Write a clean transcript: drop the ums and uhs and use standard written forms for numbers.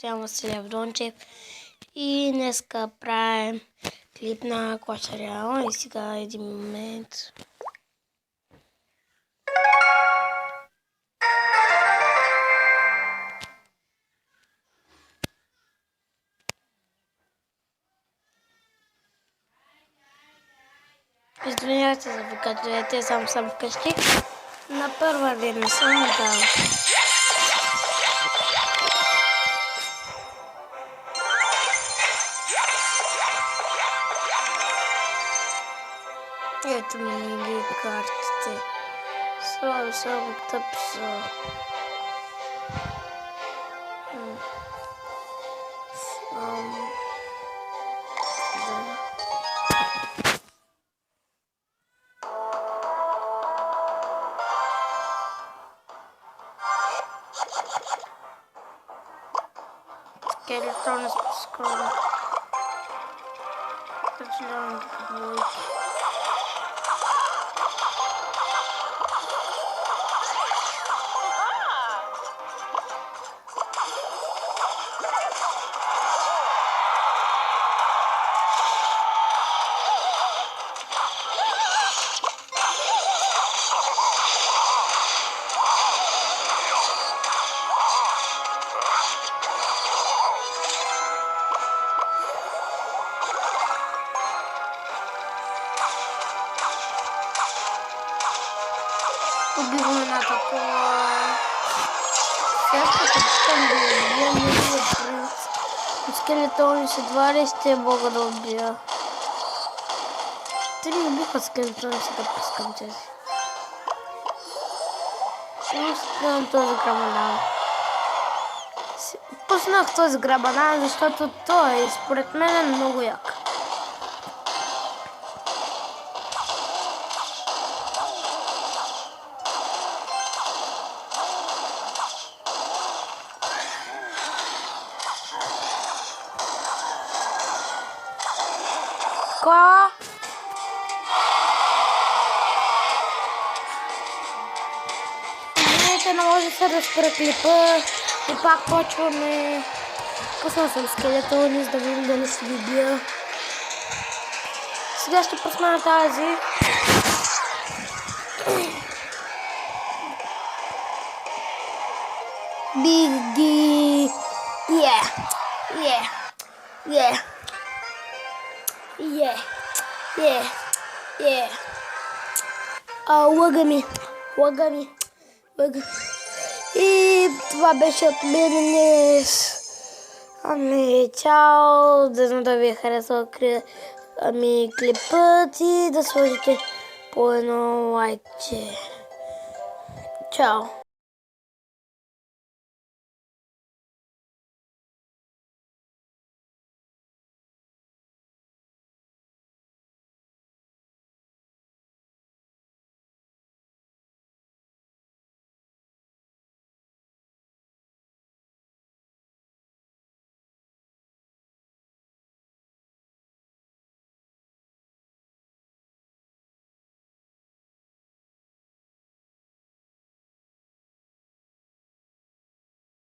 Съм Василев Дончев и днеска правим клип на Clash Royale и сега един момент. Извинявайте за викателите, съм вкъщи. На първа ден не съм дал. Ето ми ги картите. Само тъп са. Скелетон е скромно. Починавам да двойки. Убивам една такова. Сега като искам да убия неговия принц. Скелетони с едва ли ще мога да убия. Те ми убиха скелетони, сега да пускам тези. Ще спрям този грабанан. Пуснах този грабанан, защото той според мен е много як. Не може се да спра клипа и пак почваме. Пуснал съм скелетони, за да видим дали ще ги бия. Сега ще пусна на тази. Биги! Лъга ми. И това беше от мен днес. Ами, чао, да ви е харесал клипът и да сложите по едно лайкче. Чао.